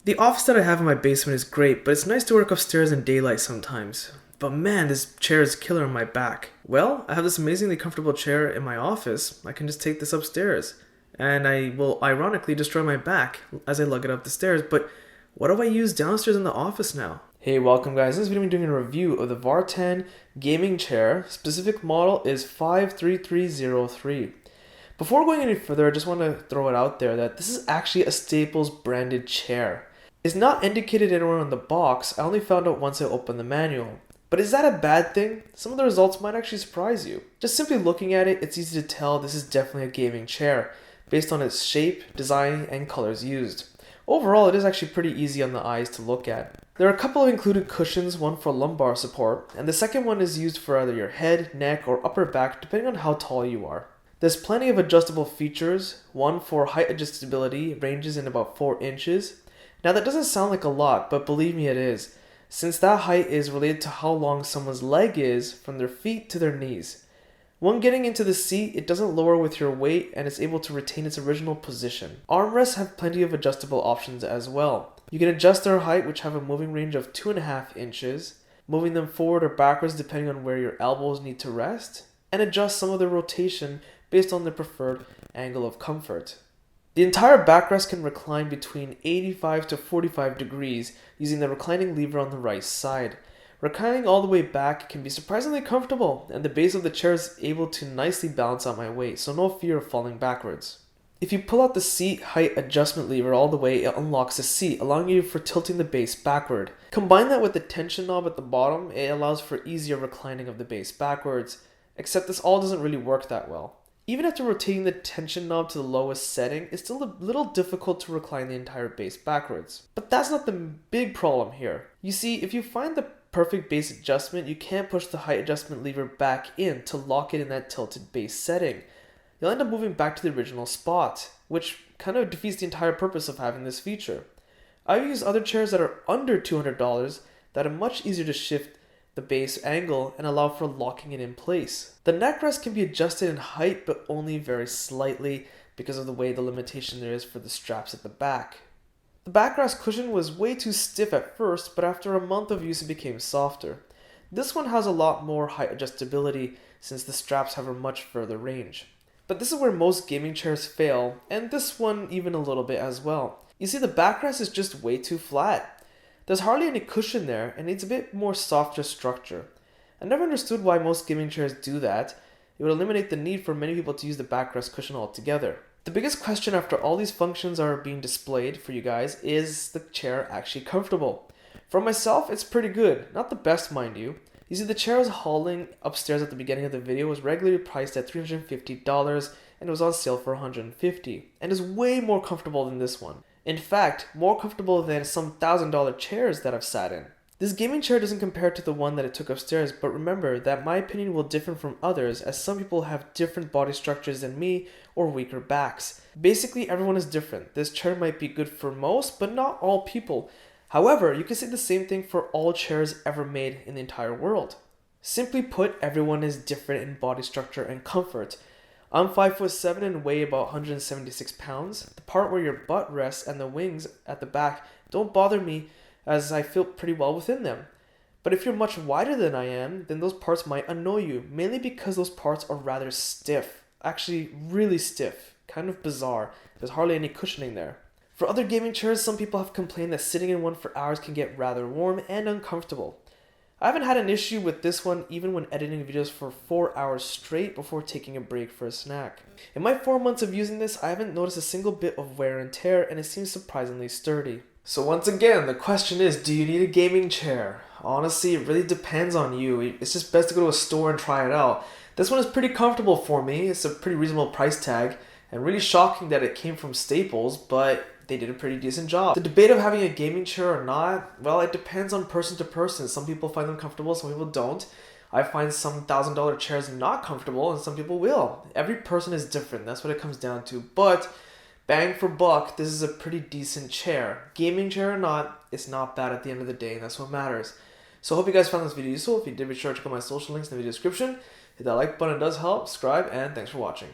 The office that I have in my basement is great, but it's nice to work upstairs in daylight sometimes. But man, this chair is killer on my back. Well, I have this amazingly comfortable chair in my office. I can just take this upstairs. And I will ironically destroy my back as I lug it up the stairs, but what do I use downstairs in the office now? Hey, welcome guys. In this video I'm doing a review of the Vartan gaming chair. Specific model is 53303. Before going any further, I just want to throw it out there that this is actually a Staples branded chair. It's not indicated anywhere on the box. I only found out once I opened the manual. But is that a bad thing? Some of the results might actually surprise you. Just simply looking at it, it's easy to tell this is definitely a gaming chair, based on its shape, design, and colors used. Overall, it is actually pretty easy on the eyes to look at. There are a couple of included cushions, one for lumbar support, and the second one is used for either your head, neck, or upper back, depending on how tall you are. There's plenty of adjustable features, one for height adjustability, ranges in about 4 inches. Now that doesn't sound like a lot, but believe me it is, since that height is related to how long someone's leg is from their feet to their knees. When getting into the seat, it doesn't lower with your weight and is able to retain its original position. Armrests have plenty of adjustable options as well. You can adjust their height, which have a moving range of 2.5 inches, moving them forward or backwards depending on where your elbows need to rest, and adjust some of the rotation based on their preferred angle of comfort. The entire backrest can recline between 85 to 45 degrees using the reclining lever on the right side. Reclining all the way back can be surprisingly comfortable, and the base of the chair is able to nicely balance out my weight, so no fear of falling backwards. If you pull out the seat height adjustment lever all the way, it unlocks the seat, allowing you for tilting the base backward. Combine that with the tension knob at the bottom, it allows for easier reclining of the base backwards, except this all doesn't really work that well. Even after rotating the tension knob to the lowest setting, it's still a little difficult to recline the entire base backwards. But that's not the big problem here. You see, if you find the perfect base adjustment, you can't push the height adjustment lever back in to lock it in that tilted base setting. You'll end up moving back to the original spot, which kind of defeats the entire purpose of having this feature. I've used other chairs that are under $200 that are much easier to shift the base angle and allow for locking it in place. The neck rest can be adjusted in height but only very slightly because of the way the limitation there is for the straps at the back. The backrest cushion was way too stiff at first, but after a month of use it became softer. This one has a lot more height adjustability since the straps have a much further range. But this is where most gaming chairs fail, and this one even a little bit as well. You see, the backrest is just way too flat. There's hardly any cushion there and needs a bit more softer structure. I never understood why most gaming chairs do that. It would eliminate the need for many people to use the backrest cushion altogether. The biggest question after all these functions are being displayed for you guys is the chair actually comfortable? For myself, it's pretty good. Not the best, mind you. You see, the chair I was hauling upstairs at the beginning of the video was regularly priced at $350 and it was on sale for $150 and is way more comfortable than this one. In fact, more comfortable than some $1,000 chairs that I've sat in. This gaming chair doesn't compare to the one that I took upstairs, but remember that my opinion will differ from others as some people have different body structures than me or weaker backs. Basically, everyone is different. This chair might be good for most, but not all people. However, you can say the same thing for all chairs ever made in the entire world. Simply put, everyone is different in body structure and comfort. I'm 5'7" and weigh about 176 pounds. The part where your butt rests and the wings at the back don't bother me as I feel pretty well within them. But if you're much wider than I am, then those parts might annoy you, mainly because those parts are rather stiff. Actually, really stiff. Kind of bizarre. There's hardly any cushioning there. For other gaming chairs, some people have complained that sitting in one for hours can get rather warm and uncomfortable. I haven't had an issue with this one even when editing videos for 4 hours straight before taking a break for a snack. In my 4 months of using this, I haven't noticed a single bit of wear and tear and it seems surprisingly sturdy. So once again, the question is, do you need a gaming chair? Honestly, it really depends on you. It's just best to go to a store and try it out. This one is pretty comfortable for me. It's a pretty reasonable price tag and really shocking that it came from Staples, but they did a pretty decent job. The debate of having a gaming chair or not, well, it depends on person to person. Some people find them comfortable, some people don't. I find some $1,000 chairs not comfortable and some people will. Every person is different, that's what it comes down to. But bang for buck, this is a pretty decent chair. Gaming chair or not, it's not bad at the end of the day and that's what matters. So I hope you guys found this video useful. If you did, be sure to check out my social links in the video description. Hit that like button, it does help, subscribe, and thanks for watching.